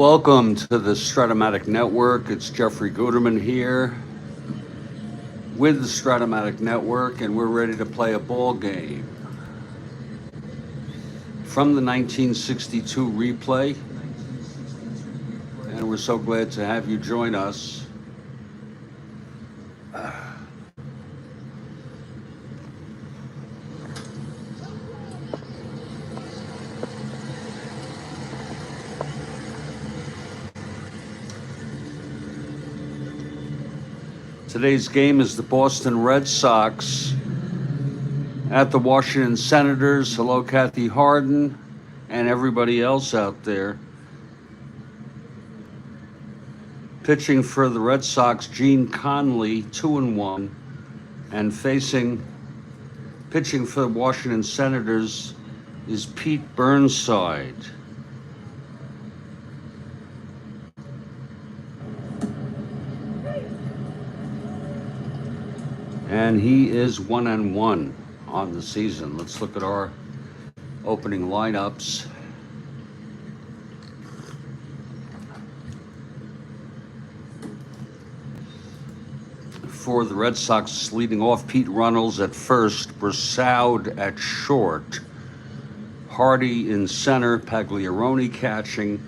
Welcome to the Strat-O-Matic Network. It's Jeffrey Guterman here with the Strat-O-Matic Network, and we're ready to play a ball game from the 1962 replay. And we're so glad to have you join us. Today's game is the Boston Red Sox at the Washington Senators. Hello, Kathy Harden and everybody else out there. Pitching for the Red Sox, Gene Conley, 2-1, and pitching for the Washington Senators is Pete Burnside. And he is 1-1 on the season. Let's look at our opening lineups. For the Red Sox, leading off, Pete Runnels at first, Burnside at short, Hardy in center, Pagliarone catching,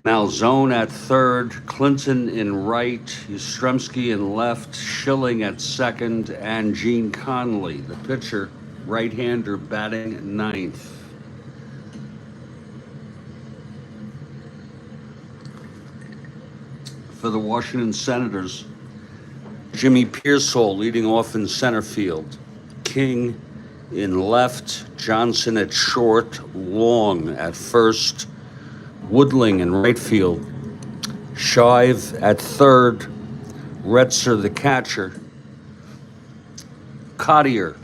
Malzone at third, Clinton in right, Yastrzemski in left, Schilling at second, and Gene Conley, the pitcher, right-hander, batting ninth. For the Washington Senators, Jimmy Pearsall leading off in center field, King in left, Johnson at short, Long at first, Woodling in right field, Shive at third, Retzer the catcher, Cottier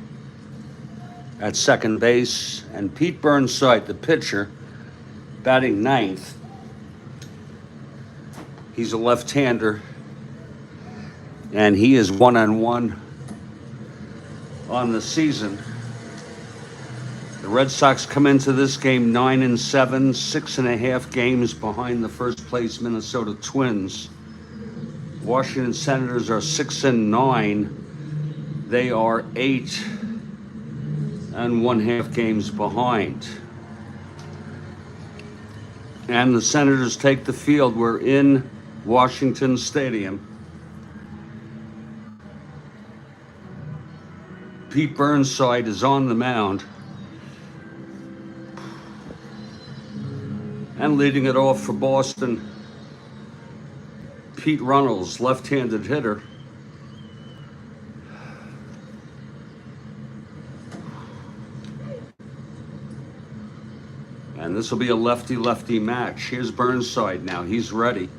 at second base, and Pete Burnside, the pitcher, batting ninth. He's a left-hander, and he is 1-1 on the season. The Red Sox come into this game 9-7, 6.5 games behind the first place Minnesota Twins. Washington Senators are 6-9. They are 8.5 games behind. And the Senators take the field. We're in Washington Stadium. Pete Burnside is on the mound. And leading it off for Boston, Pete Runnels, left-handed hitter. And this will be a lefty-lefty match. Here's Burnside now. He's ready.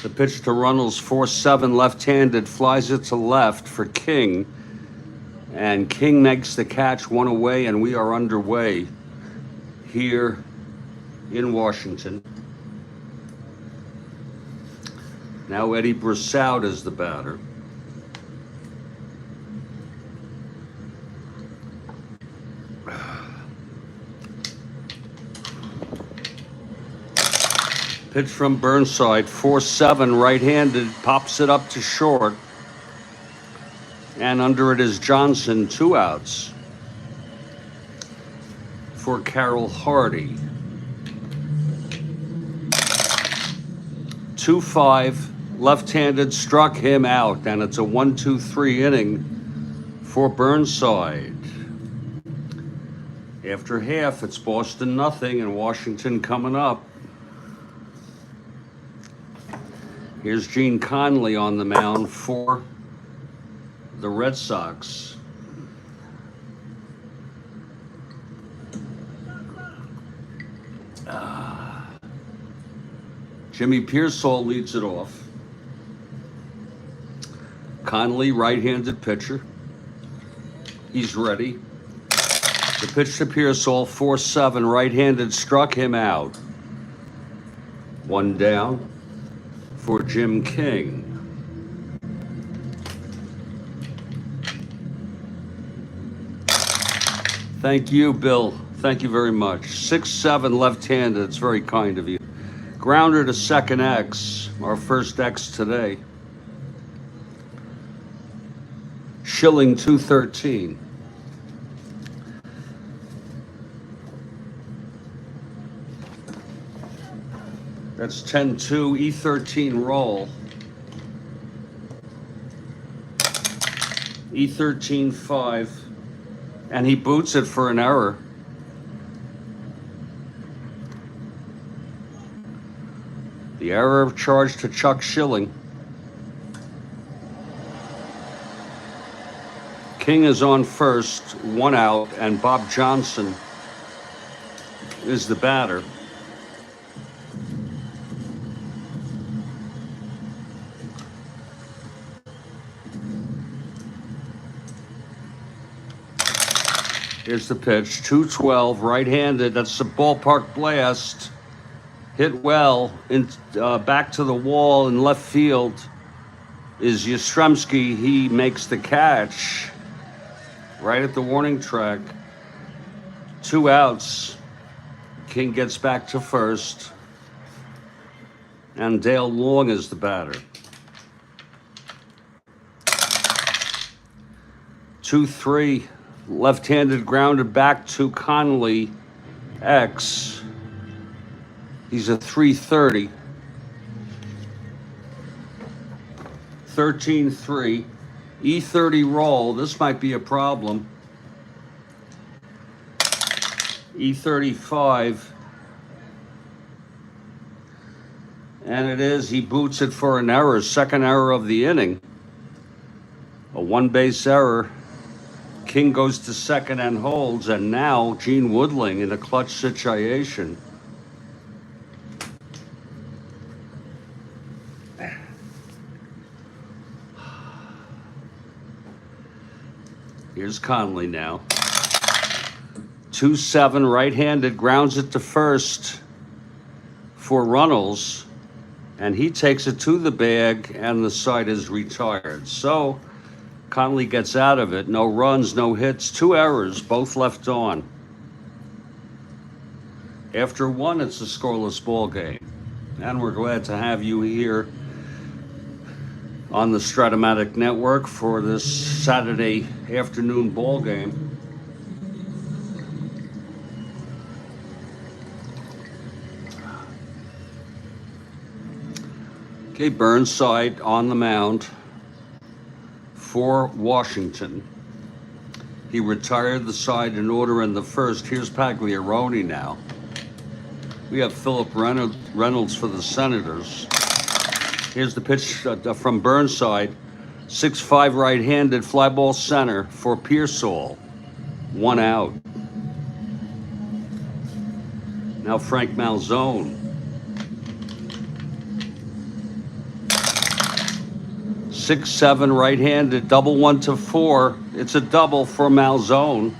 The pitch to Runnels, 4-7, left-handed, flies it to left for King. And King makes the catch, one away, and we are underway here in Washington. Now Eddie Burnside is the batter. Pitch from Burnside, 4-7, right-handed, pops it up to short. And under it is Johnson, 2 outs for Carroll Hardy. 2-5, left-handed, struck him out, and it's a 1-2-3 inning for Burnside. After half, it's Boston nothing and Washington coming up. Here's Gene Conley on the mound for the Red Sox. Jimmy Pearsall leads it off. Conley, right-handed pitcher. He's ready. The pitch to Pearsall, 4-7, right-handed, struck him out. 1 down for Jim King. Thank you, Bill. Thank you very much. 6-7 left-handed. It's very kind of you. Grounder to second X, our first X today. Shilling 213. That's 10-2, E13 roll. E13 5. And he boots it for an error. The error of charge to Chuck Schilling. King is on first, 1 out, and Bob Johnson is the batter. Here's the pitch, 212, right-handed. That's the ballpark blast. Hit well, back to the wall in left field is Yastrzemski. He makes the catch right at the warning track. 2 outs. King gets back to first. And Dale Long is the batter. 2-3. Left-handed grounded back to Conley. X. He's a 330. 13-3. E30 roll. This might be a problem. E35. And it is. He boots it for an error. Second error of the inning. A 1-base error. King goes to second and holds. And now Gene Woodling in a clutch situation. Here's Conley now. 2-7, right-handed, grounds it to first for Runnels, and he takes it to the bag, and the side is retired. So Conley gets out of it. No runs, no hits, 2 errors, both left on. After 1, it's a scoreless ball game, and we're glad to have you here on the Strat-O-Matic network for this Saturday afternoon ball game. Okay, Burnside on the mound for Washington. He retired the side in order in the first. Here's Pagliarone now. We have Philip Reynolds for the Senators. Here's the pitch from Burnside. 6-5 right-handed, fly ball center for Pearsall. 1 out. Now Frank Malzone. 6-7 right-handed, double 1-4. It's a double for Malzone.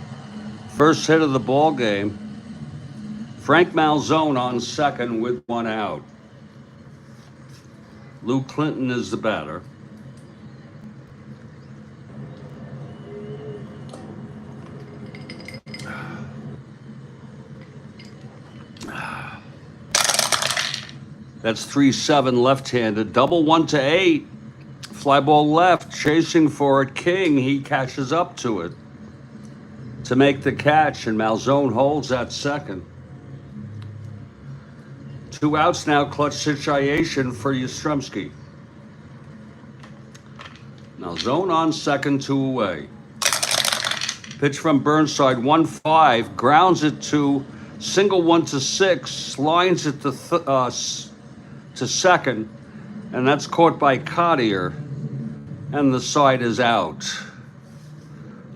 First hit of the ball game. Frank Malzone on second with 1 out. Lou Clinton is the batter. That's 3-7 left-handed. Double 1-8. Fly ball left, chasing for it. King, he catches up to it to make the catch, and Malzone holds at second. 2 outs now, clutch situation for Yastrzemski. Malzone on second, 2 away. Pitch from Burnside, 1-5, grounds it to single 1-6, lines it to second, and that's caught by Cottier, and the side is out.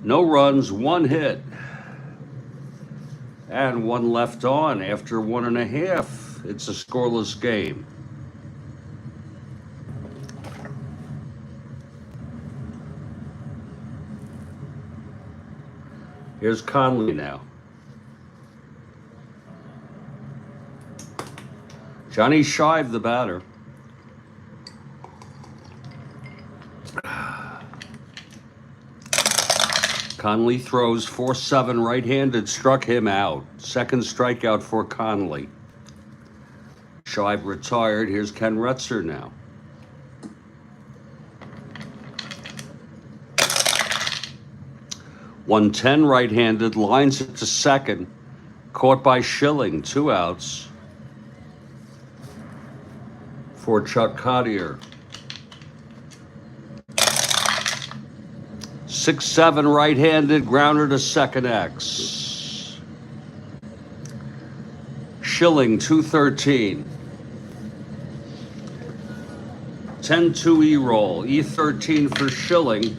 No runs, 1 hit, and 1 left on after 1.5. It's a scoreless game. Here's Conley now. Johnny Shive, the batter. Conley throws 4-7 right-handed, struck him out. Second strikeout for Conley. Shive retired. Here's Ken Retzer now. .110 right-handed, lines it to second. Caught by Schilling, 2 outs for Chuck Cottier. 6-7 right-handed, grounder to second X. Schilling, 213. 10-2 E-roll. E13 for Schilling.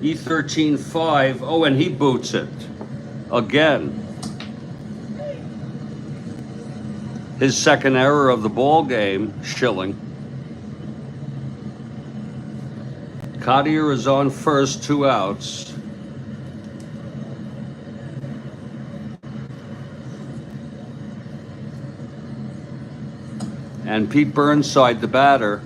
E13 5. Oh, and he boots it again. His second error of the ball game, Schilling. Cottier is on first, 2 outs. And Pete Burnside, the batter.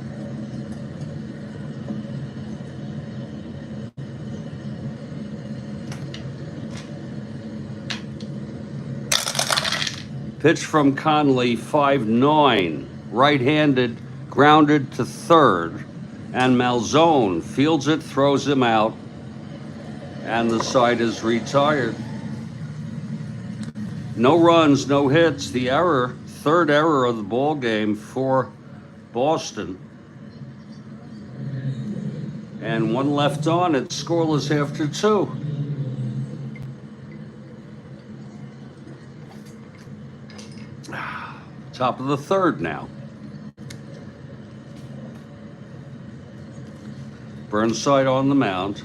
Pitch from Conley, 5-9. Right-handed, grounded to third. And Malzone fields it, throws him out. And the side is retired. No runs, no hits. The error, third error of the ball game for Boston. And 1 left on, it's scoreless after 2. Top of the third now. Burnside on the mound.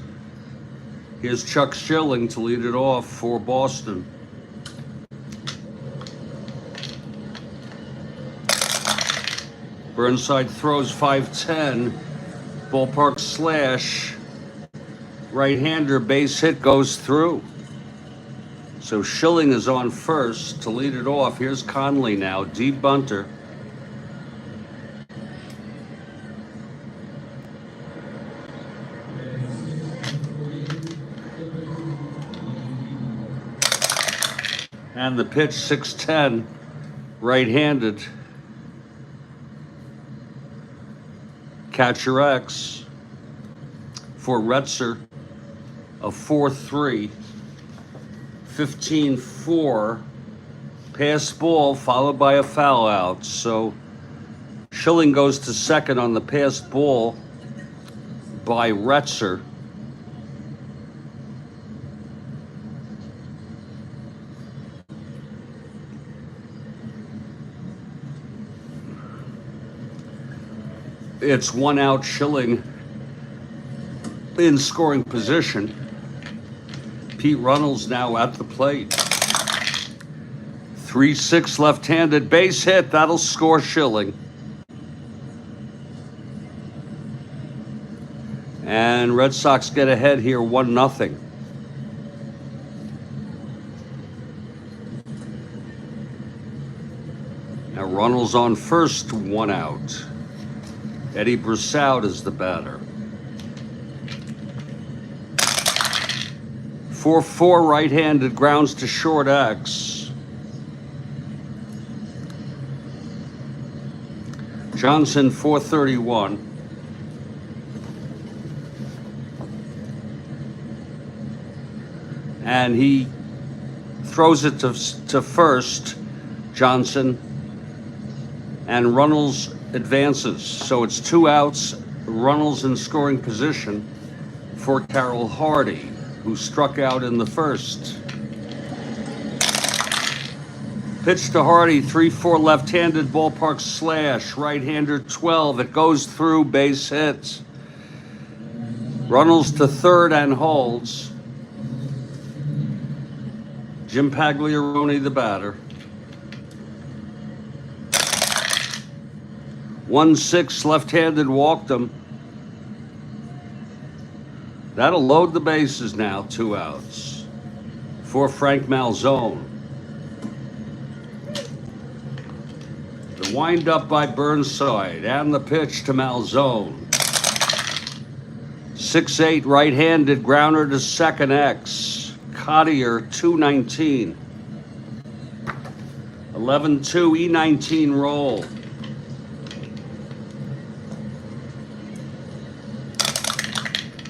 Here's Chuck Schilling to lead it off for Boston. Burnside throws 5-10. Ballpark slash. Right-hander base hit goes through. So Schilling is on first to lead it off. Here's Conley now, deep bunter. And the pitch, 6-10, right-handed. Catcher X for Retzer, a 4-3. 15-4, pass ball followed by a foul out. So Schilling goes to second on the passed ball by Retzer. It's 1 out, Schilling in scoring position. Pete Runnels now at the plate. 3-6 left-handed base hit. That'll score Schilling. And Red Sox get ahead here 1-0. Now Runnels on first, 1 out. Eddie Broussoud is the batter. 4-4 right-handed, grounds to short X. Johnson, 431. And he throws it to first, Johnson, and Runnels advances. So it's 2 outs, Runnels in scoring position for Carroll Hardy, who struck out in the first. Pitch to Hardy, 3-4 left-handed, ballpark slash, right-hander 12. It goes through, base hit. Runnels to third and holds. Jim Pagliarone, the batter. 1-6 left-handed, walked him. That'll load the bases now, 2 outs for Frank Malzone. The wind-up by Burnside and the pitch to Malzone. 6-8 right-handed grounder to second X. Cottier 219. 11-2 E19 roll.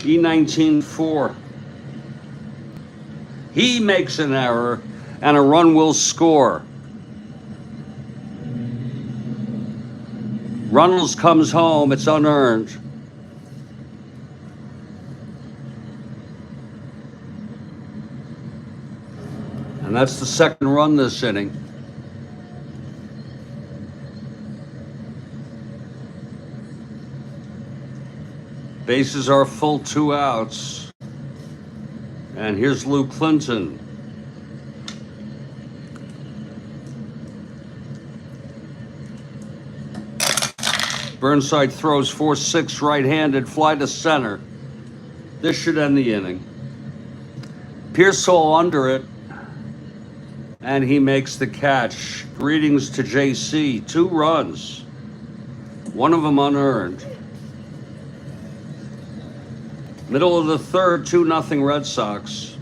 E19 4. He makes an error and a run will score. Runnels comes home, it's unearned. And that's the second run this inning. Bases are full, 2 outs. And here's Lou Clinton. Burnside throws 4-6 right-handed, fly to center. This should end the inning. Pearsall under it, and he makes the catch. Greetings to JC. 2 runs, one of them unearned. Middle of the third, 2-0 Red Sox.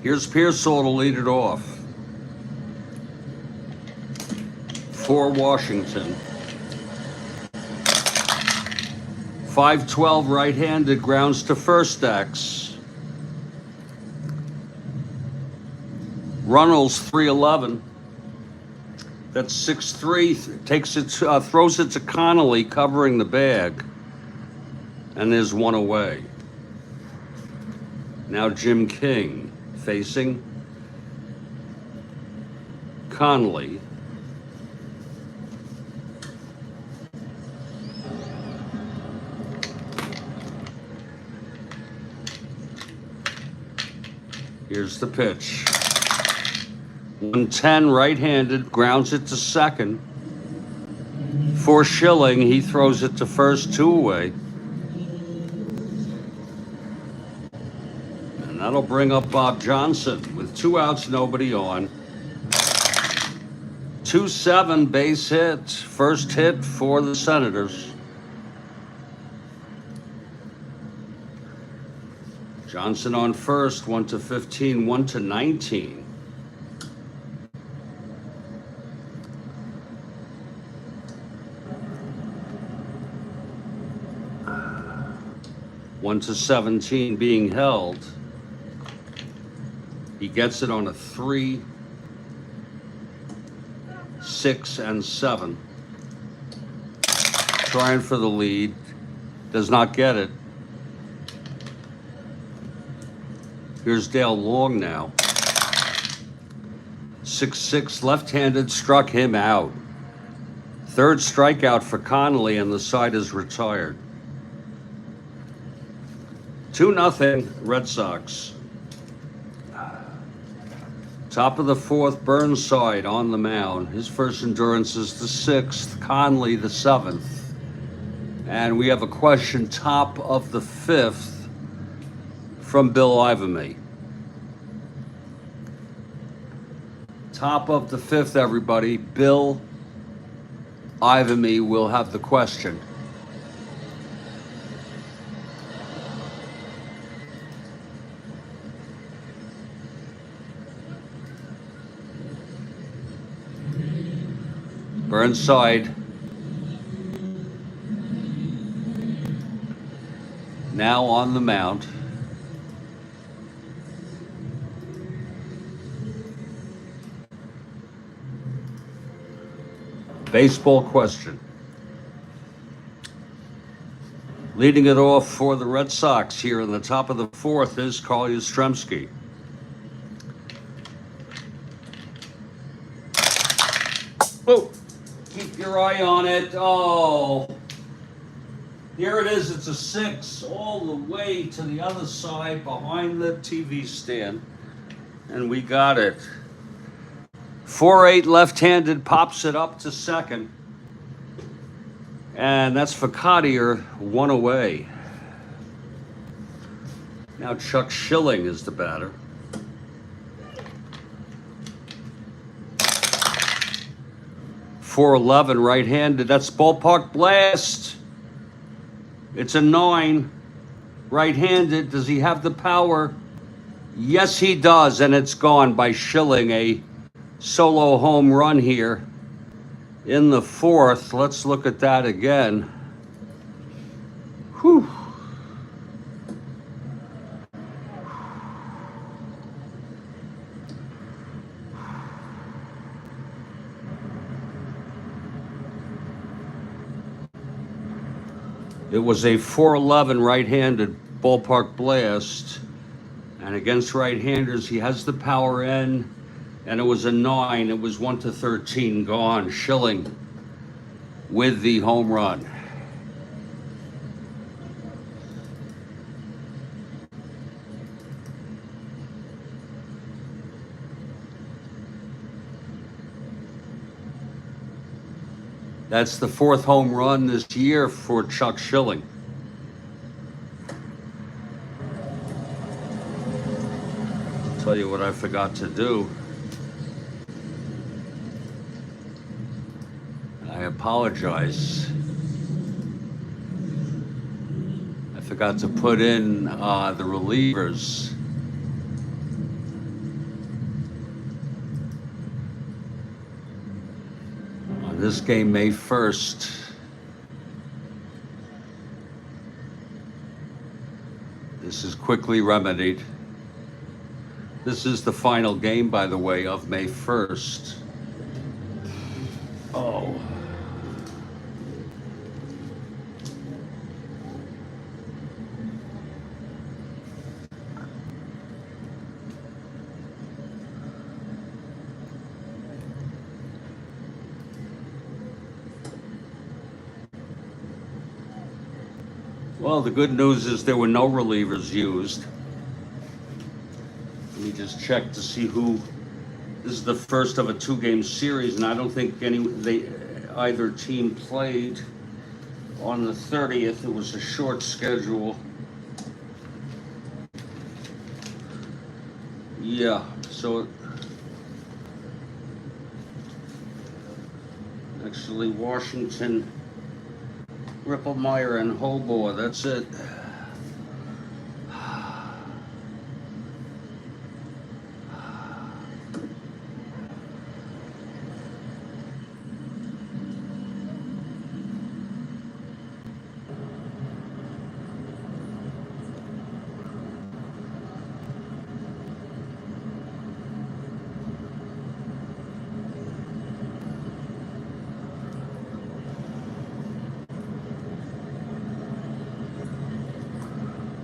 Here's Pearsall to lead it off. For Washington. 5-12 right-handed, grounds to first X. Runnels 3-11. That's 6-3. Takes it, throws it to Conley, covering the bag, and there's one away. Now Jim King facing Conley. Here's the pitch. 110 right-handed, grounds it to second. For Schilling, he throws it to first, 2 away. And that'll bring up Bob Johnson with 2 outs, nobody on. 2-7 base hit, first hit for the Senators. Johnson on first, 1-15, 1-19. One to 17 being held. He gets it on a 3, 6, and 7. Trying for the lead. Does not get it. Here's Dale Long now. 6-6 left-handed, struck him out. Third strikeout for Conley, and the side is retired. 2-0 Red Sox. Top of the fourth, Burnside on the mound. His first endurance is the 6th, Conley the 7th. And we have a question top of the 5th from Bill Ivamy. Top of the 5th, everybody. Bill Ivamy will have the question. Burnside now on the mound. Baseball question. Leading it off for the Red Sox here in the top of the 4th is Carl Yastrzemski. Oh, keep your eye on it. Oh, here it is. It's a 6 all the way to the other side behind the TV stand. And we got it. 4-8 left-handed, pops it up to second. And that's for Cottier, 1 away. Now Chuck Schilling is the batter. 411 right-handed. That's ballpark blast. It's a 9 right-handed. Does he have the power? Yes, he does, and it's gone by Schilling. A solo home run here in the 4th. Let's look at that again. Whew. It was a 411 right-handed ballpark blast. And against right-handers, he has the power in. And it was a 9. It was 1-13 gone. Schilling with the home run. That's the 4th home run this year for Chuck Schilling. I'll tell you what I forgot to do. I apologize. I forgot to put in the relievers. This game, May 1st. This is quickly remedied. This is the final game, by the way, of May 1st. Oh. Well, the good news is there were no relievers used. Let me just check to see who. This is the first of a 2-game series, and I don't think either team played on the 30th. It was a short schedule. Yeah, so actually Washington, Ripplemeyer, and Holboa, that's it.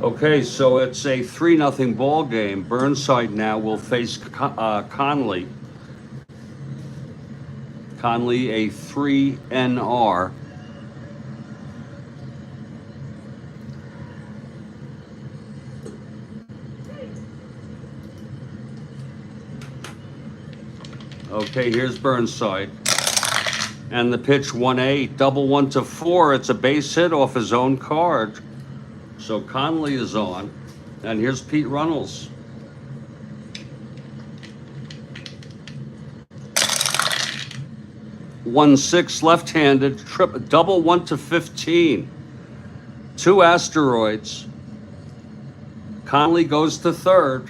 Okay, so it's a 3-0 ball game. Burnside now will face Conley. Conley, a 3-NR. Okay, here's Burnside. And the pitch 1-8, double 1-4. It's a base hit off his own card. So Conley is on, and here's Pete Runnels. One 6 left-handed, double 1-15. 2 asteroids. Conley goes to 3rd.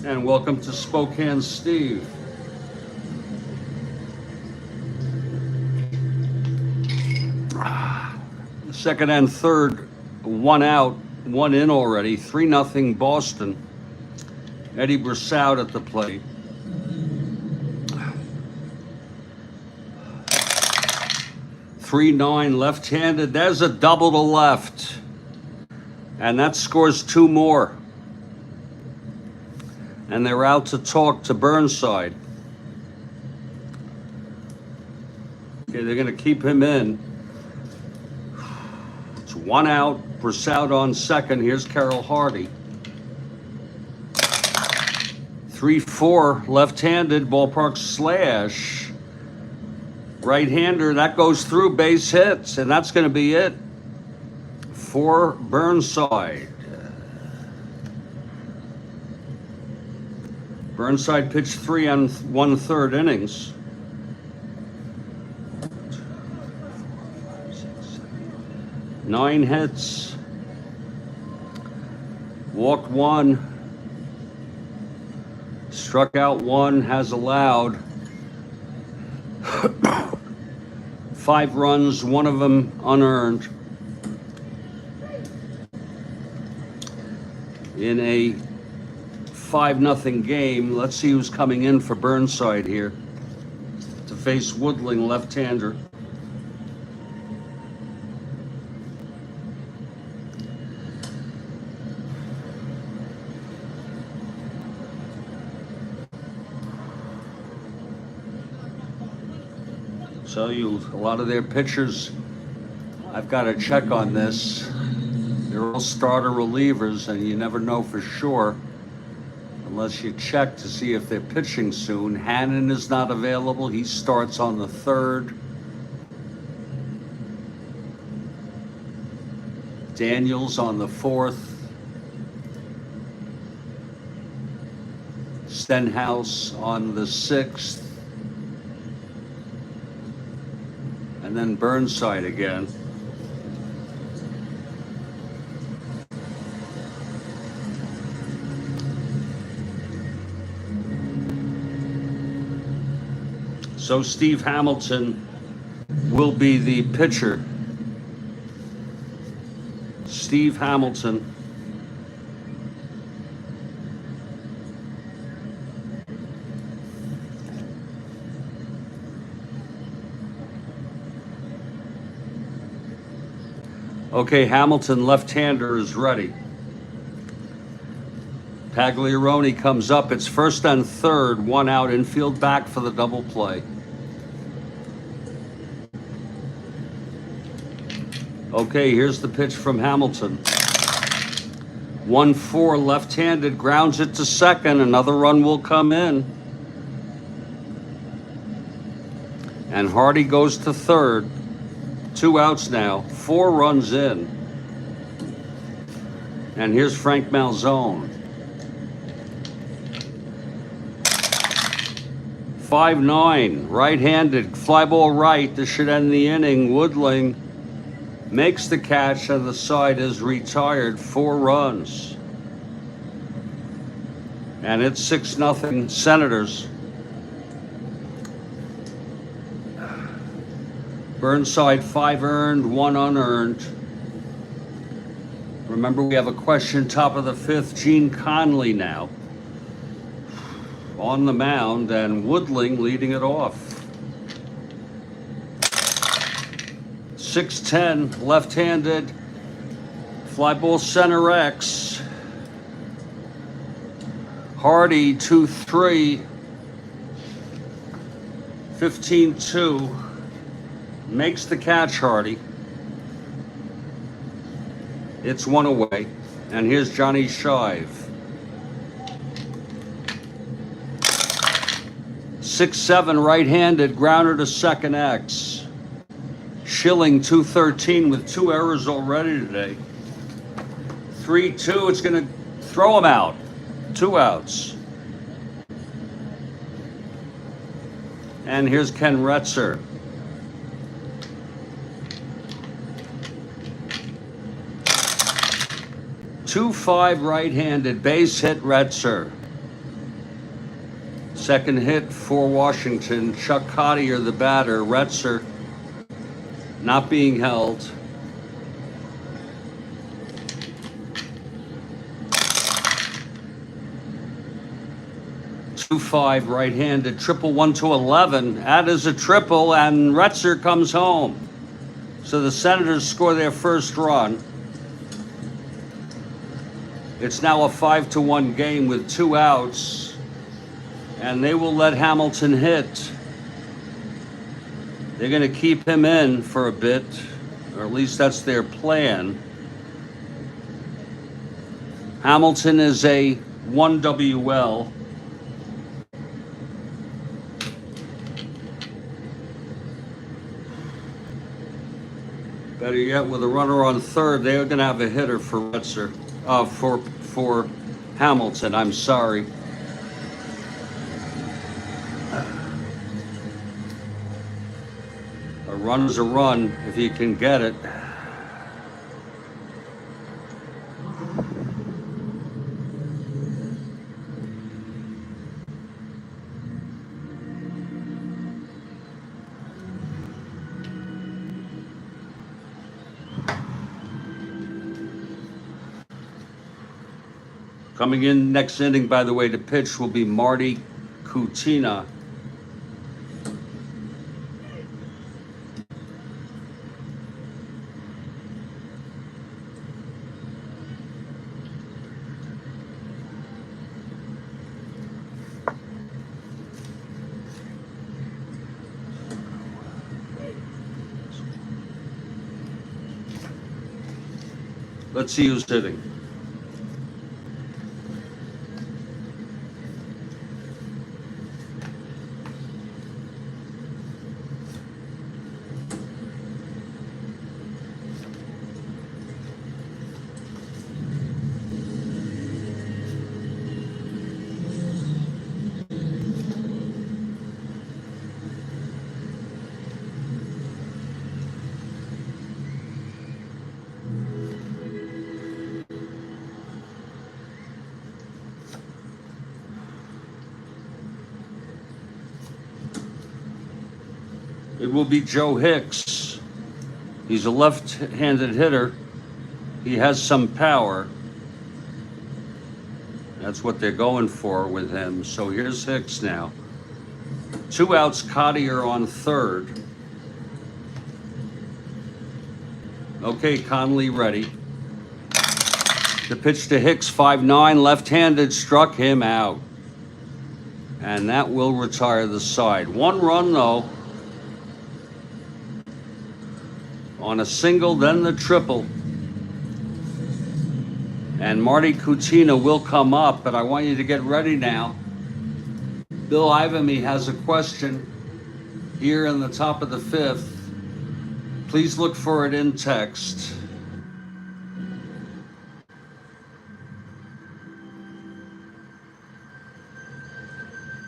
And welcome to Spokane, Steve. Second and 3rd, 1 out, 1 in already. 3-0 Boston. Eddie Brossout at the plate. .39 left-handed. There's a double to left, and that scores 2 more. And they're out to talk to Burnside. Okay, they're going to keep him in. 1 out, Brossout on 2nd. Here's Carroll Hardy. 3-4, left-handed, ballpark slash. Right-hander, that goes through, base hits, and that's going to be it for Burnside. Burnside pitched 3 1/3 innings. 9 hits, walked 1, struck out 1, has allowed 5 runs, 1 of them unearned. In a 5-0 game. Let's see who's coming in for Burnside here to face Woodling, left-hander. So a lot of their pitchers, I've got to check on this. They're all starter relievers, and you never know for sure unless you check to see if they're pitching soon. Hannon is not available. He starts on the 3rd. Daniels on the 4th. Stenhouse on the 6th. And then Burnside again. So Steve Hamilton will be the pitcher. Steve Hamilton. Okay, Hamilton, left-hander, is ready. Pagliarone comes up. It's 1st and 3rd, 1 out, infield back for the double play. Okay, here's the pitch from Hamilton. 1-4, left-handed, grounds it to second. Another run will come in. And Hardy goes to 3rd. 2 outs now, 4 runs in. And here's Frank Malzone. 5-9, right-handed, fly ball right. This should end the inning. Woodling makes the catch, and the side is retired. 4 runs. And it's 6-0 Senators. Burnside 5 earned, 1 unearned. Remember, we have a question top of the 5th. Gene Conley now on the mound, and Woodling leading it off. 6-10, left-handed, fly ball center X. Hardy 2-3, 15-2. Makes the catch, Hardy. It's 1 away. And here's Johnny Shive. 6-7, right-handed, grounder to second X. Schilling 2-13 with 2 errors already today. 3-2, it's going to throw him out. 2 outs. And here's Ken Retzer. 2-5, right-handed, base hit Retzer. Second hit for Washington. Chuck Cottier, the batter. Retzer not being held. Two 5, right-handed, triple 1-11. That is a triple, and Retzer comes home. So the Senators score their first run. It's now a 5-1 game with 2 outs, and they will let Hamilton hit. They're going to keep him in for a bit, or at least that's their plan. Hamilton is a 1 WL. Better yet, with a runner on 3rd, they're going to have a hitter for Retzer. For Hamilton, I'm sorry. Run is a run if you can get it. Coming in next inning, by the way, to pitch will be Marty Kutina. Let's see who's hitting. It will be Joe Hicks. He's a left-handed hitter. He has some power. That's what they're going for with him. So here's Hicks now. 2 outs, Cottier on third. Okay, Conley ready. The pitch to Hicks, 5'9", left-handed, struck him out. And that will retire the side. 1 run, though. On a single, then the triple. And Marty Kutina will come up, but I want you to get ready now. Bill Ivamy has a question here in the top of the 5th. Please look for it in text.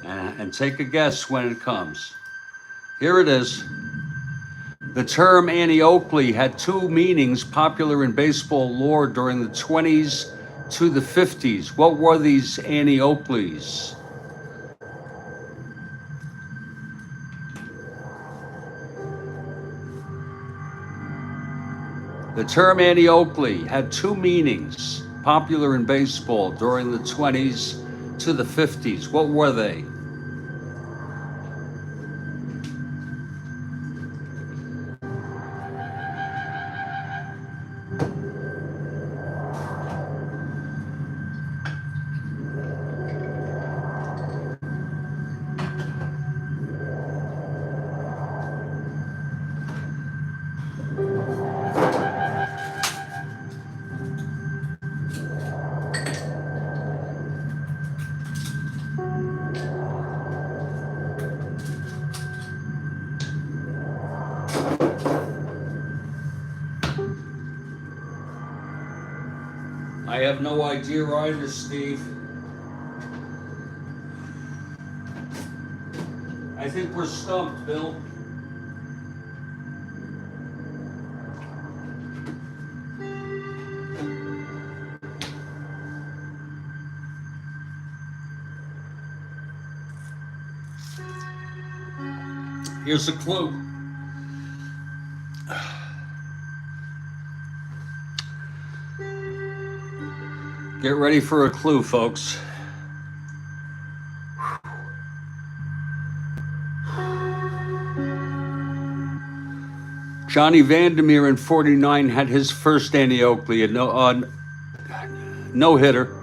And take a guess when it comes. Here it is. The term Annie Oakley had 2 meanings popular in baseball lore during the 20s to the 50s. What were these Annie Oakleys? The term Annie Oakley had 2 meanings popular in baseball during the 20s to the 50s. What were they? I have no idea either, Steve. I think we're stumped, Bill. Here's a clue. Get ready for a clue, folks. Johnny Vandermeer in 49 had his first Annie Oakley, a no-hitter.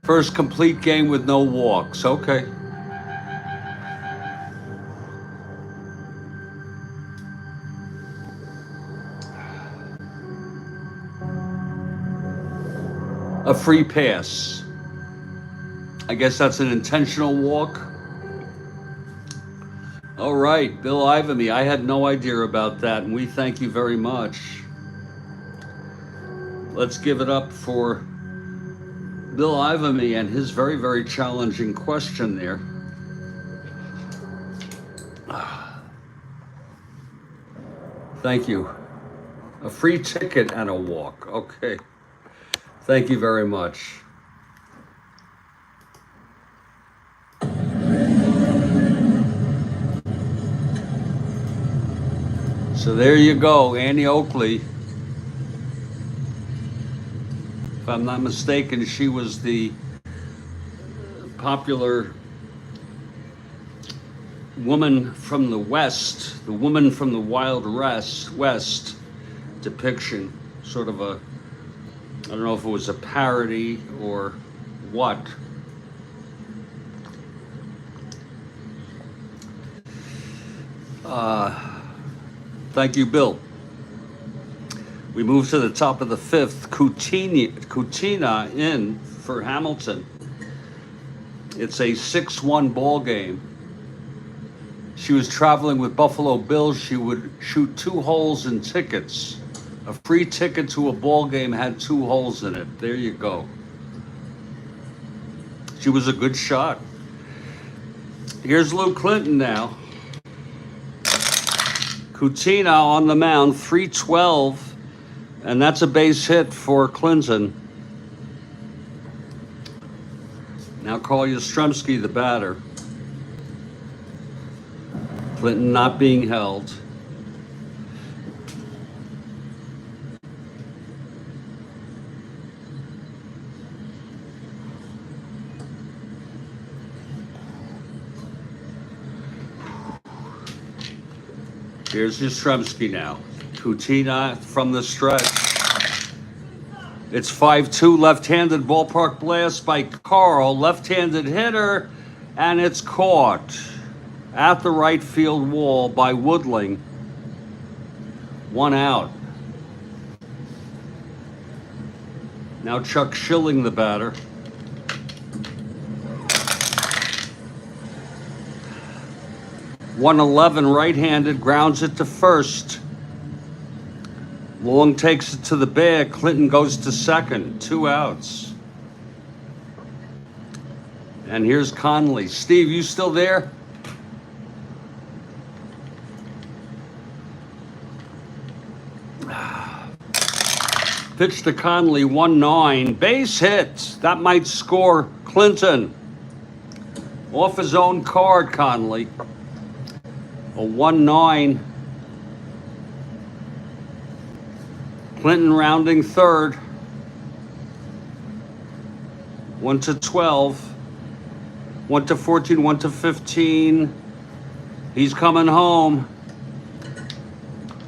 First complete game with no walks. Okay. a free pass. I guess that's an intentional walk. All right, Bill Ivamy, I had no idea about that, and we thank you very much. Let's give it up for Bill Ivamy and his very, very challenging question there. Thank you. A free ticket and a walk. Okay. Thank you very much. So there you go, Annie Oakley. If I'm not mistaken, she was the popular woman from the West, the woman from the Wild West depiction, sort of a, I don't know if it was a parody or what. Thank you, Bill. We move to the top of the fifth. Kutina in for Hamilton. It's a 6-1 ball game. She was traveling with Buffalo Bills. She would shoot 2 holes in tickets. A free ticket to a ball game had 2 holes in it. There you go. She was a good shot. Here's Lou Clinton now. Kutina on the mound, 312, and that's a base hit for Clinton. Now Carl Yastrzemski, the batter. Clinton not being held. Here's Yastrzemski now. Kutina from the stretch. It's 5-2, left-handed ballpark blast by Carl, left-handed hitter, and it's caught at the right field wall by Woodling. 1 out. Now Chuck Schilling, the batter. .111 right-handed, grounds it to first. Long takes it to the bag. Clinton goes to second. 2 outs. And here's Conley. Steve, you still there? Pitch to Conley, 1-9. Base hit. That might score Clinton. Off his own card, Conley. A 1-9. Clinton rounding third. 1-12. 1-14, 1-15. He's coming home.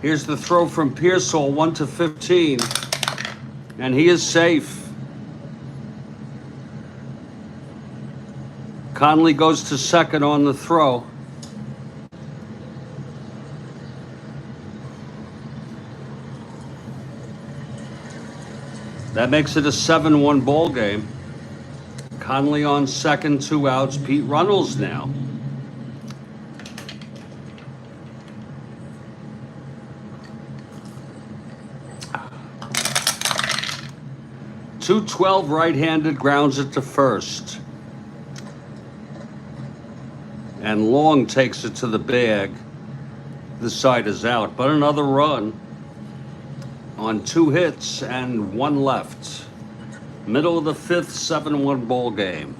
Here's the throw from Pearsall, 1-15. And he is safe. Conley goes to second on the throw. That makes it a 7-1 ball game. Conley on second, 2 outs. Pete Runnels now. .212 right-handed, grounds it to first. And Long takes it to the bag. This side is out, but another run on 2 hits and 1 left. Middle of the fifth, 7-1 ball game.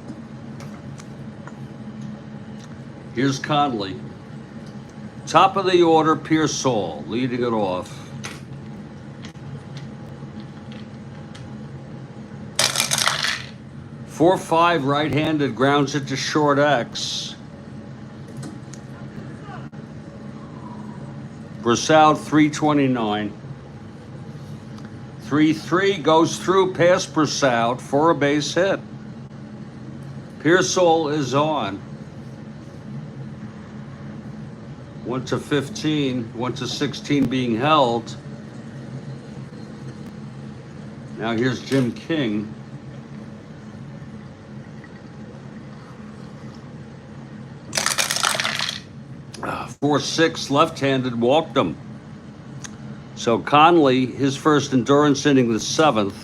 Here's Conley. Top of the order, Pearsall leading it off. .45 right-handed, grounds it to short X. Brissau, 329. 3-3 goes through past Brissau for a base hit. Pearsall is on. 1-15, 1-16 being held. Now here's Jim King. 4-6 left-handed, walked him. So Conley, his first endurance inning, the 7th,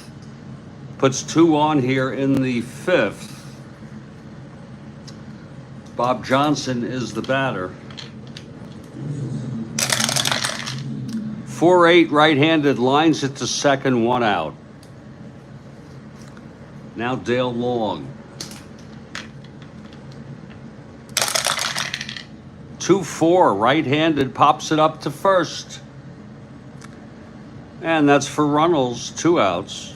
puts 2 on here in the 5th. Bob Johnson is the batter. 4-8 right-handed, lines it to second, 1 out. Now Dale Long. 2-4 right-handed, pops it up to first. And that's for Runnels, 2 outs.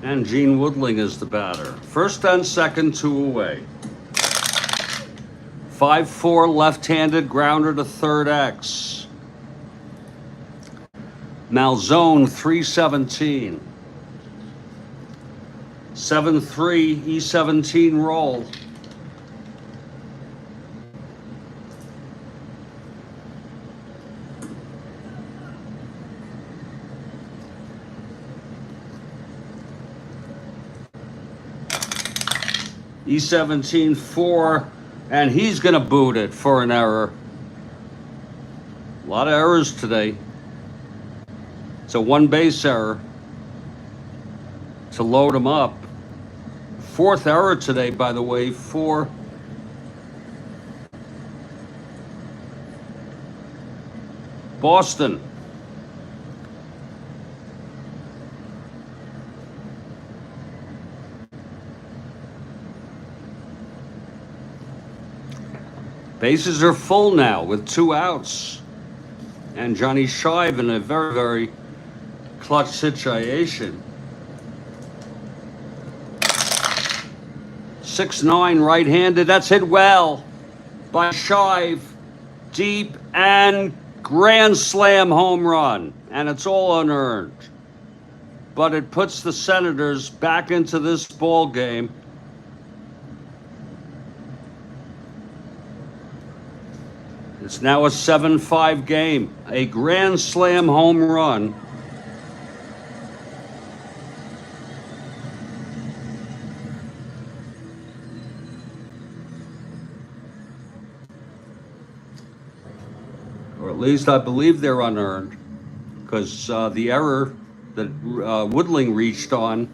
And Gene Woodling is the batter. First and second, 2 away. 5-4 left-handed, grounder to third X. Malzone, 317. 7-3 E17 roll. E17 4, and he's going to boot it for an error. A lot of errors today. It's a 1 base error to load him up. 4th error today, by the way, for Boston. Bases are full now with 2 outs. And Johnny Shive in a very, very clutch situation. 6-9 right-handed. That's hit well by Shive. Deep and grand slam home run. And it's all unearned. But it puts the Senators back into this ball game. It's now a 7-5 game. A grand slam home run. Or at least I believe they're unearned. Because the error that Woodling reached on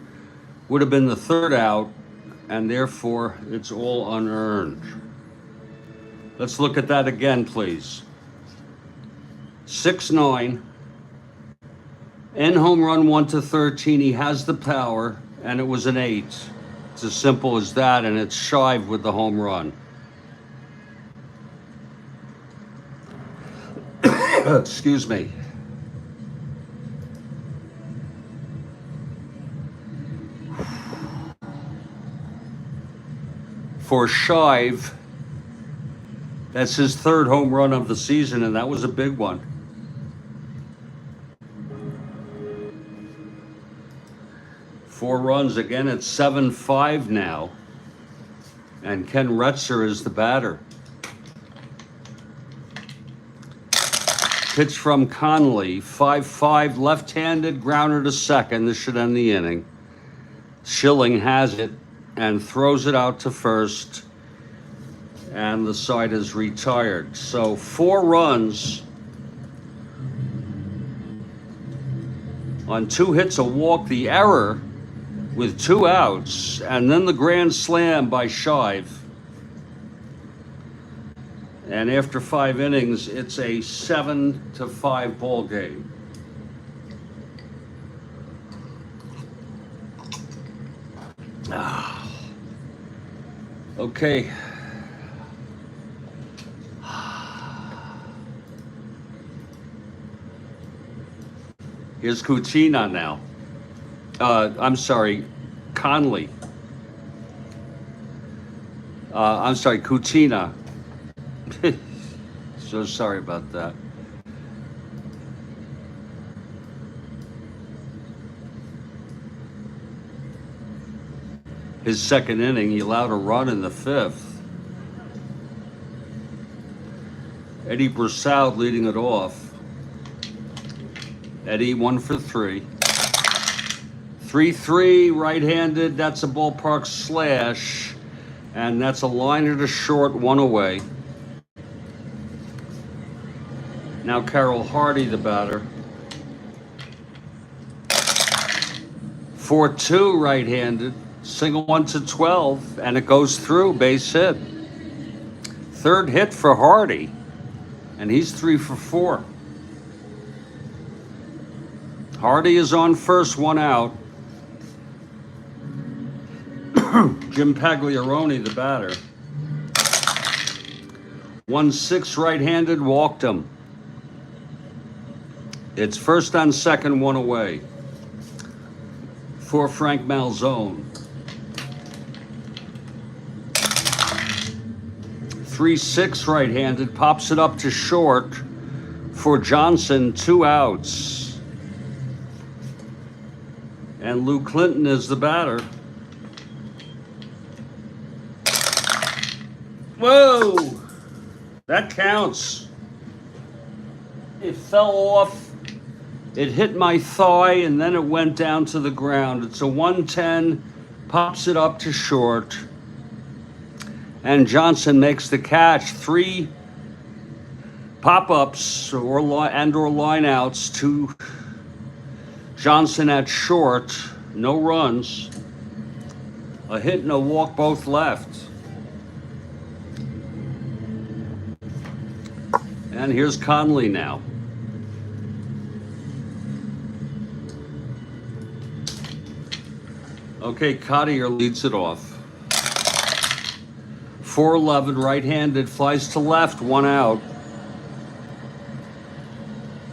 would have been the 3rd out. And therefore, it's all unearned. Let's look at that again, please. 6-9. End home run 1-13. He has the power, and it was an 8. It's as simple as that, and it's Shive with the home run. Excuse me. For Shive, that's his 3rd home run of the season, and that was a big one. Four runs again. It's 7-5 now, and Ken Retzer is the batter. Pitch from Conley, 5-5 left-handed, grounder to second. This should end the inning. Schilling has it and throws it out to first. And the side is retired. So 4 runs on 2 hits, a walk, the error with 2 outs, and then the grand slam by Shive. And after 5 innings, it's a 7-5 ball game. Okay. Here's Kutina now. I'm sorry, Conley. I'm sorry, Kutina. So sorry about that. His 2nd inning, he allowed a run in the 5th. Eddie Broussard leading it off. Eddie 1 for 3. 3-3 right-handed. That's a ballpark slash. And that's a liner to short, 1 away. Now Carol Hardy, the batter. 4-2 right-handed, single 1 to 12, and it goes through, base hit. Third hit for Hardy, and he's 3 for 4. Hardy is on first, 1 out. Jim Pagliarone, the batter. 1-6 right-handed, walked him. It's first on second, 1 away for Frank Malzone. 3-6 right-handed, pops it up to short for Johnson, 2 outs. And Lou Clinton is the batter. Whoa! That counts. It fell off. It hit my thigh and then it went down to the ground. It's a 110, pops it up to short. And Johnson makes the catch. 3 pop-ups or line outs to Johnson at short. No runs. A hit and a walk, both left. And here's Conley now. Okay, Cottier leads it off. 4-11 right-handed, flies to left, 1 out.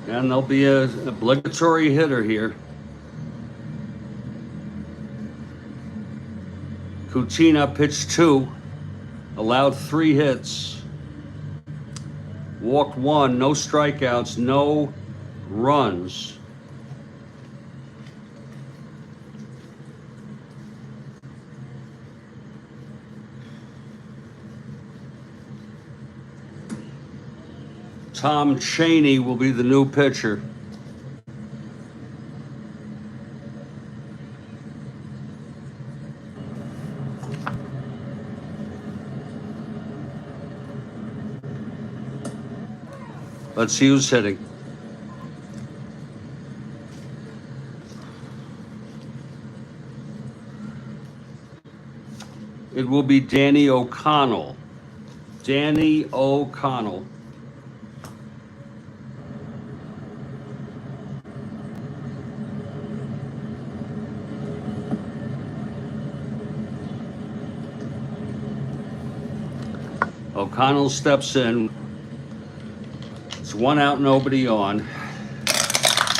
And there'll be an obligatory hitter here. Kutina pitched 2, allowed 3 hits. Walked 1, no strikeouts, no runs. Tom Chaney will be the new pitcher. Let's see who's hitting. It will be Danny O'Connell. Danny O'Connell. O'Connell steps in. It's 1 out, nobody on.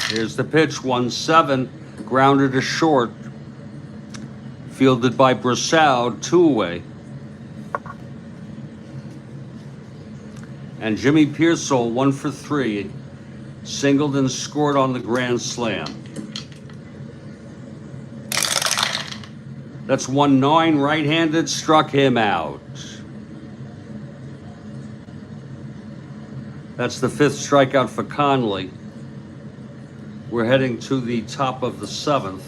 Here's the pitch, 1-7, grounded to short. Fielded by Brossoud, 2 away. And Jimmy Pearsall, 1 for 3, singled and scored on the grand slam. That's 1-9 right-handed, struck him out. That's the 5th strikeout for Conley. We're heading to the top of the 7th.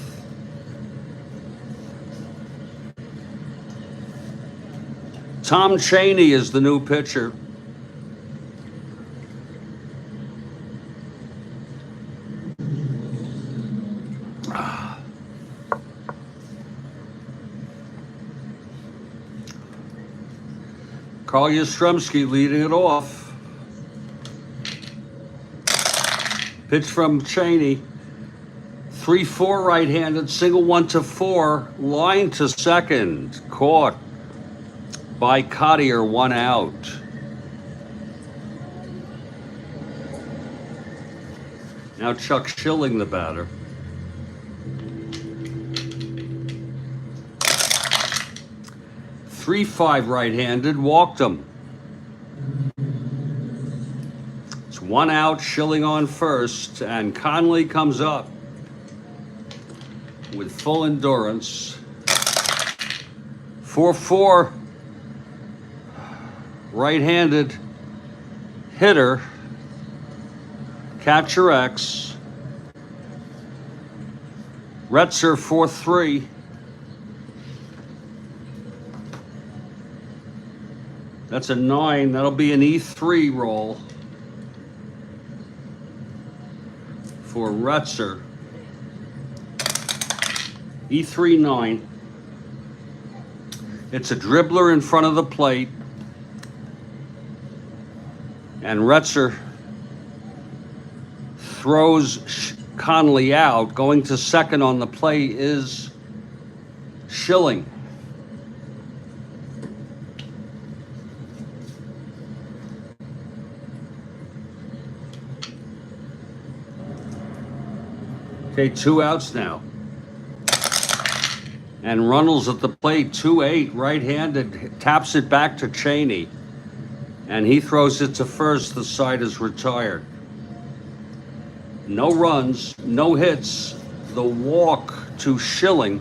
Tom Chaney is the new pitcher. Carl Yastrzemski leading it off. Pitch from Chaney. 3-4 right-handed, single 1 to 4, line to second, caught by Cottier, 1 out. Now Chuck Schilling, the batter. .35 right-handed, walked him. It's 1 out, Schilling on first, and Conley comes up with full endurance. 4-4 right-handed hitter, catcher X. Retzer 4-3. That's a 9. That'll be an E3 roll. for Retzer. E3-9. It's a dribbler in front of the plate. And Retzer throws Conley out. Going to second on the play is Schilling. Okay, 2 outs now. And Runnels at the plate, 2-8, right-handed, taps it back to Cheney. And he throws it to first. The side is retired. No runs, no hits. The walk to Schilling.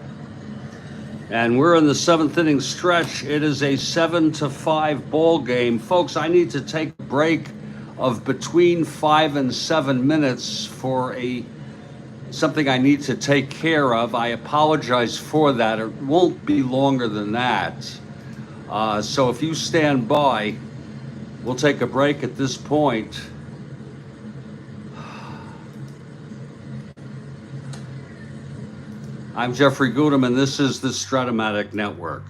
And we're in the 7th inning stretch. It is a 7-5 ball game. Folks, I need to take a break of between 5 and 7 minutes for something I need to take care of. I apologize for that. It won't be longer than that. So if you stand by, we'll take a break at this point. I'm Jeffrey Guterman. This is the Strat-O-Matic Network.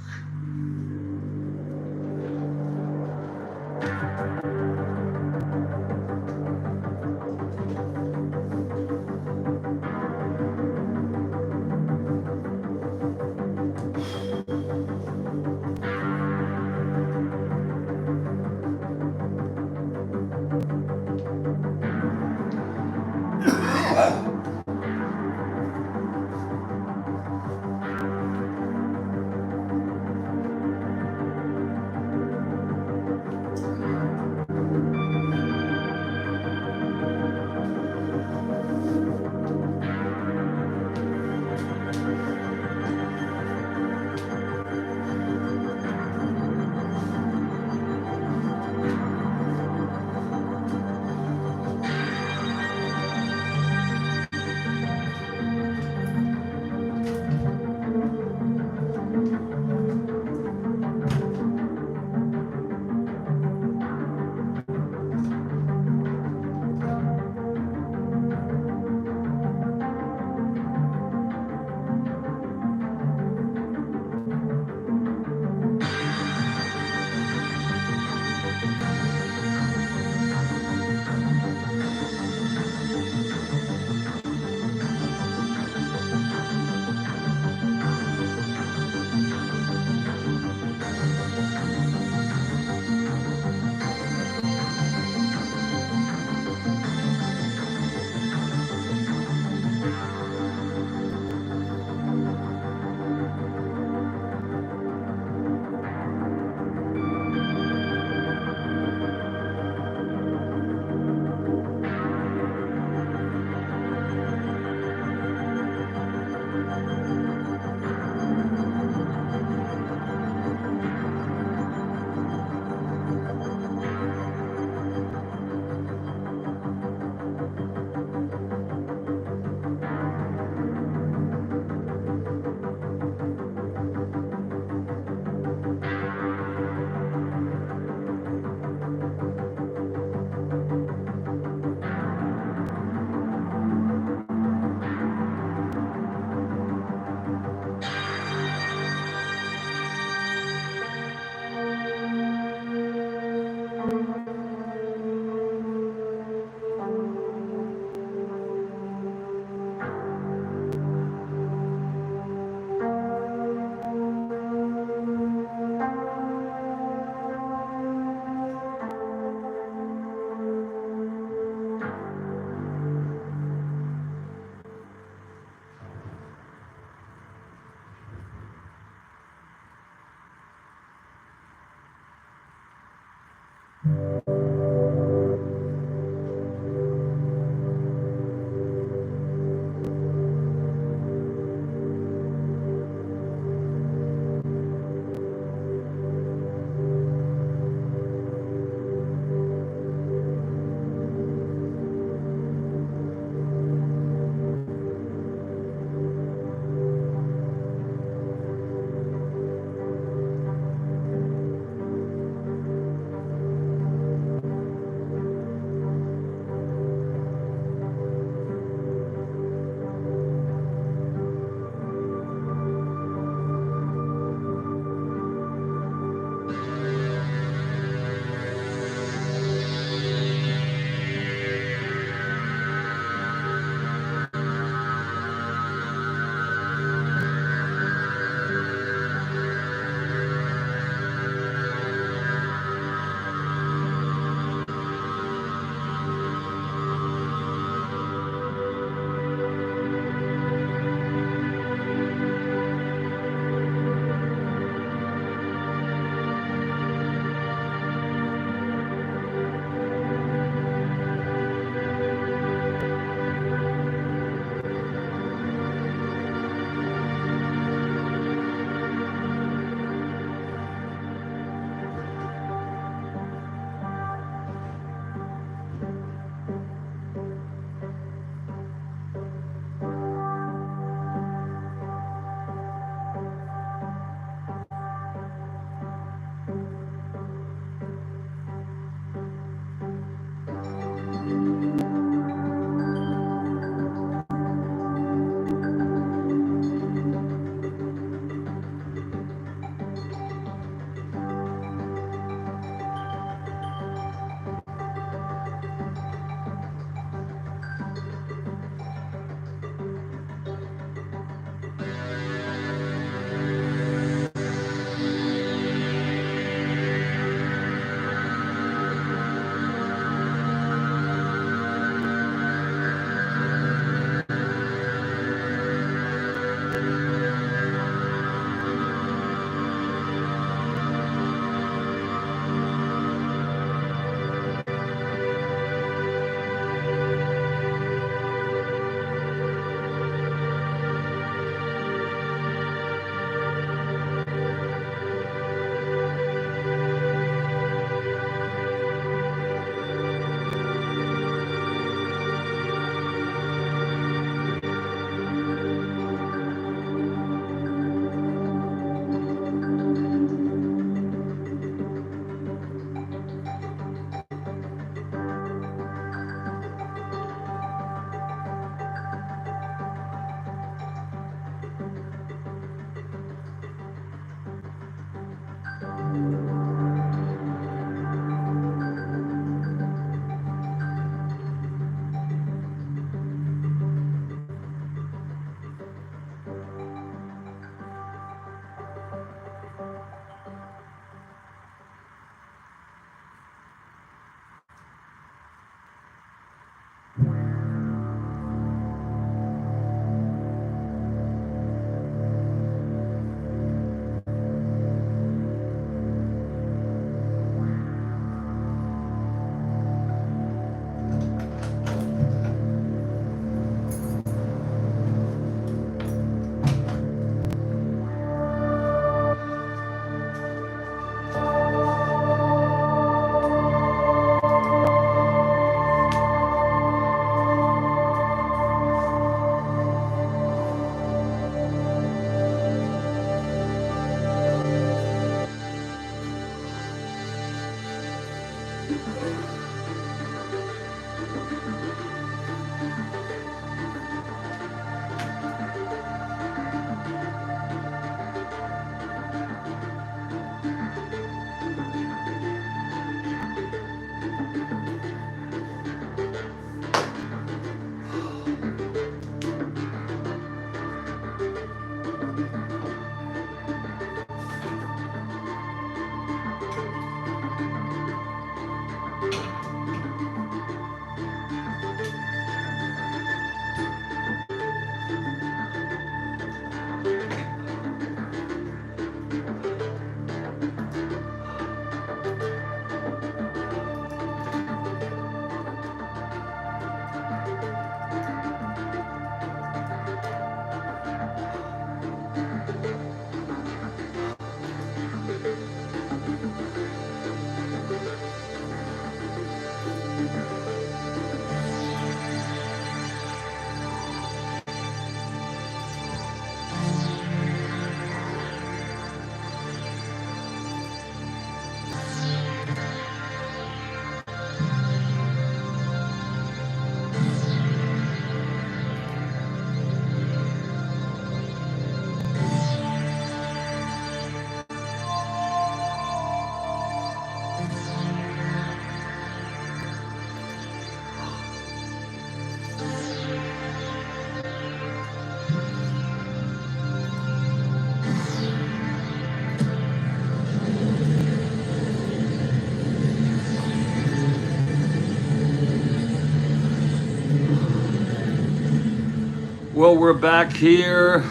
Well, we're back here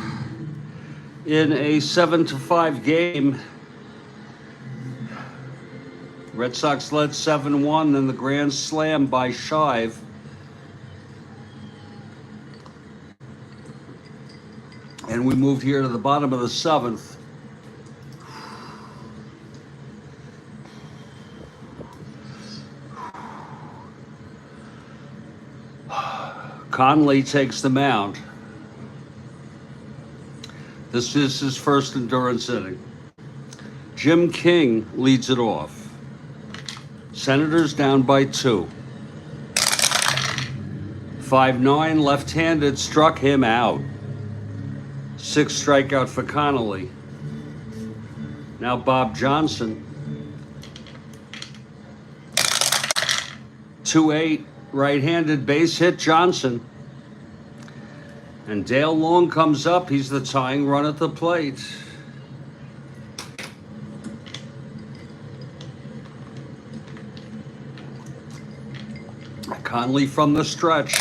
in a 7-5 game. Red Sox led 7-1 in the grand slam by Shive. And we moved here to the bottom of the 7th. Conley takes the mound. This is his first endurance inning. Jim King leads it off. Senators down by 2. 5-9 left-handed struck him out. 6 strikeout for Conley. Now Bob Johnson. 2-8 right-handed base hit Johnson. And Dale Long comes up. He's the tying run at the plate. Conley from the stretch.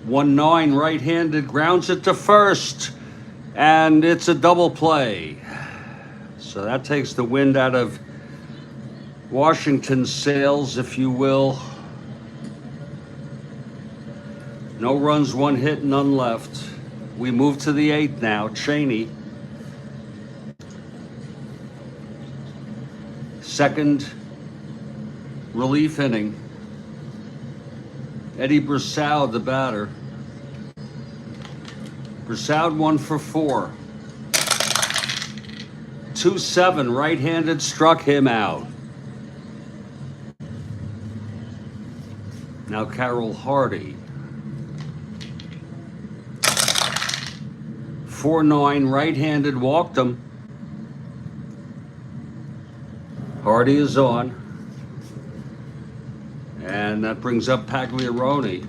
1-9 right-handed grounds it to first. And it's a double play. So that takes the wind out of Washington's sails, if you will. No runs, 1 hit, none left. We move to the 8th now. Cheney. Second relief inning. Eddie Brosseau, the batter. Brosseau 1 for 4. 2-7 right-handed struck him out. Now Carroll Hardy. 4-9 right-handed walked him. Hardy is on. And that brings up Pagliarone.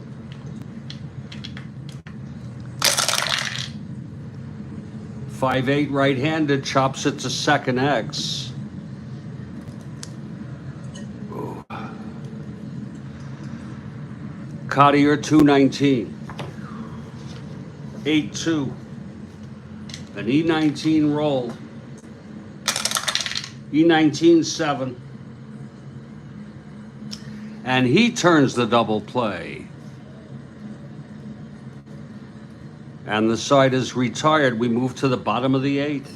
5-8 right-handed chops it to second X. Cottier 2-19. 8-2. An E19 roll. E19 7. And he turns the double play. And the side is retired. We move to the bottom of the 8th.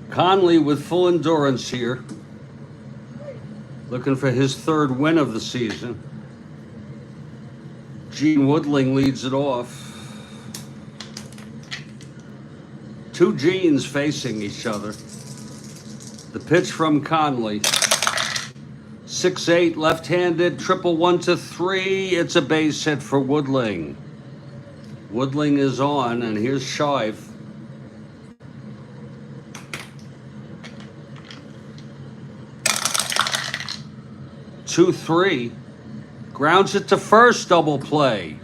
Conley with full endurance here. Looking for his 3rd win of the season. Gene Woodling leads it off. Two genes facing each other. The pitch from Conley. 6-8, left-handed, 1-1-3. It's a base hit for Woodling. Woodling is on, and here's Shive. 2-3. Grounds it to first, double play.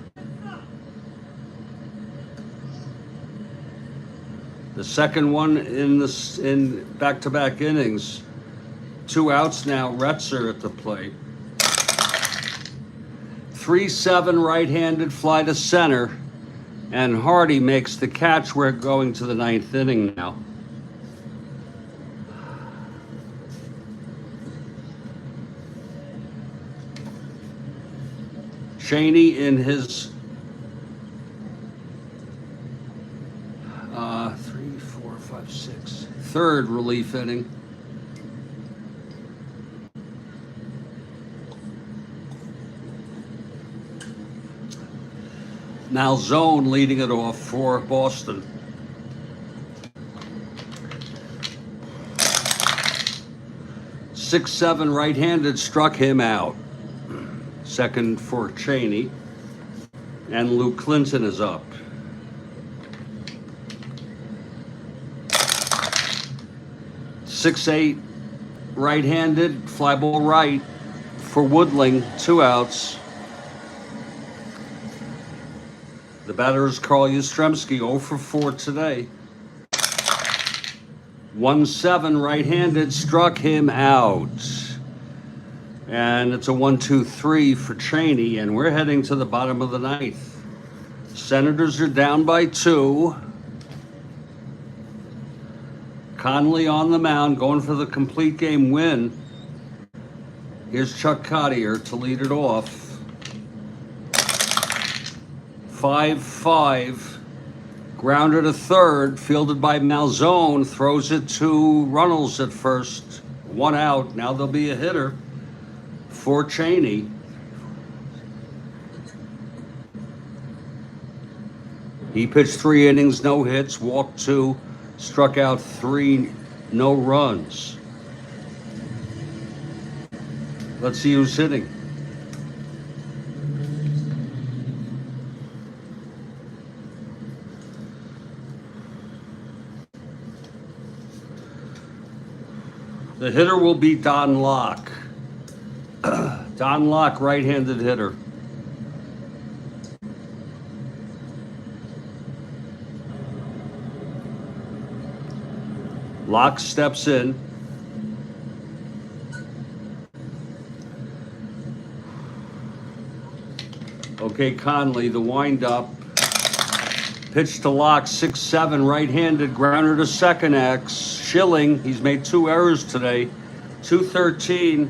The second one in back-to-back innings. 2 outs now. Retzer at the plate. 3-7 right-handed fly to center, and Hardy makes the catch. We're going to the 9th inning now. Cheney in his 3, 4, 5, 6 third relief inning. Malzone leading it off for Boston. Six, 7 right-handed struck him out. Second for Cheney. And Luke Clinton is up. 6-8 right-handed, fly ball right for Woodling, 2 outs. The batter is Carl Yastrzemski, 0 for 4 today. 1-7 right-handed, struck him out. And it's a 1-2-3 for Cheney, and we're heading to the bottom of the 9th. Senators are down by 2. Conley on the mound, going for the complete game win. Here's Chuck Cottier to lead it off. 5-5, grounded to third, fielded by Malzone, throws it to Runnels at first. 1 out, now there'll be a hitter for Cheney. He pitched 3 innings, no hits, walked 2, struck out 3, no runs. Let's see who's hitting. The hitter will be Don Locke. Don Locke, right-handed hitter. Locke steps in. Okay, Conley, the windup. Pitch to Locke, 6-7, right-handed, grounder to second X. Schilling, he's made 2 errors today. 2-13,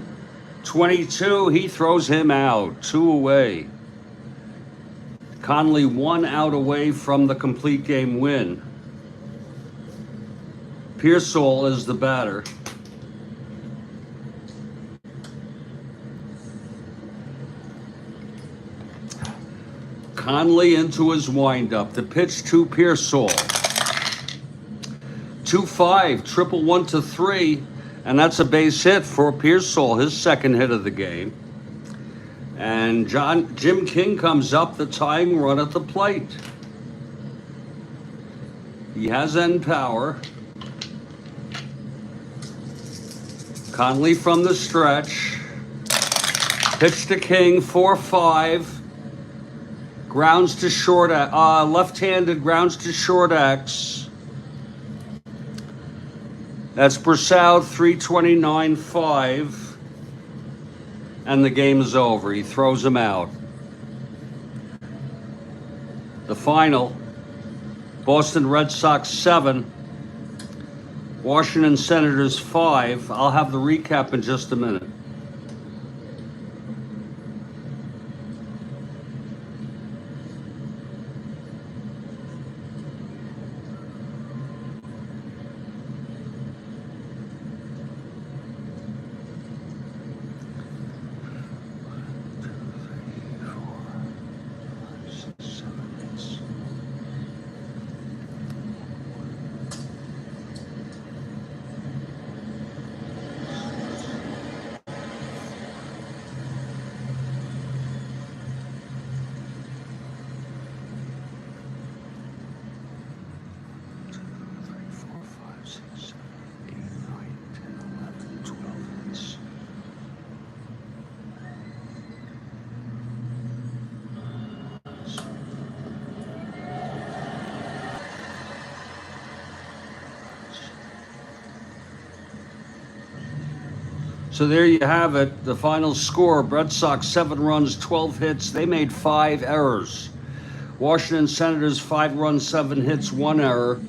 22, he throws him out, 2 away. Conley 1 out away from the complete game win. Pearsall is the batter. Conley into his windup. The pitch to Pearsall. 2-5, 1-1-3, and that's a base hit for Pearsall, his second hit of the game. And Jim King comes up, the tying run at the plate. He has end power. Conley from the stretch. Pitch to King, 4-5. Grounds to short, left-handed, grounds to short X. That's Brossoud, 329.5. And the game is over. He throws him out. The final, Boston Red Sox 7, Washington Senators 5. I'll have the recap in just a minute. So there you have it. The final score: Red Sox 7 runs, 12 hits. They made 5 errors. Washington Senators 5 runs, 7 hits, 1 error.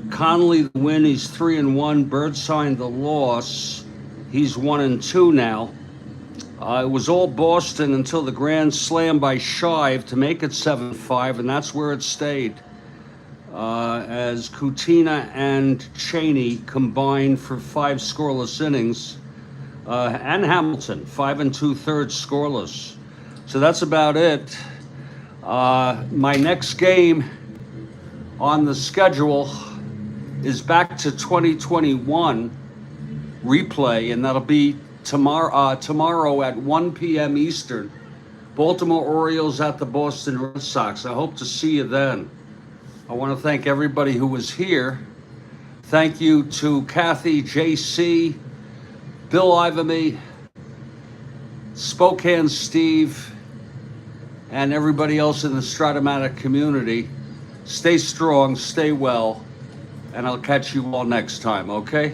Conley the win. He's 3-1. Burnside the loss. He's 1-2 now. It was all Boston until the grand slam by Shive to make it 7-5, and that's where it stayed. As Kutina and Cheney combined for 5 scoreless innings, and Hamilton 5 2/3 scoreless. So that's about it. My next game on the schedule is back to 2021 replay, and that'll be tomorrow at 1 p.m. Eastern. Baltimore Orioles at the Boston Red Sox. I hope to see you then. I want to thank everybody who was here. Thank you to Kathy, JC, Bill Ivamy, Spokane Steve, and everybody else in the Strat-O-Matic community. Stay strong, stay well, and I'll catch you all next time, okay?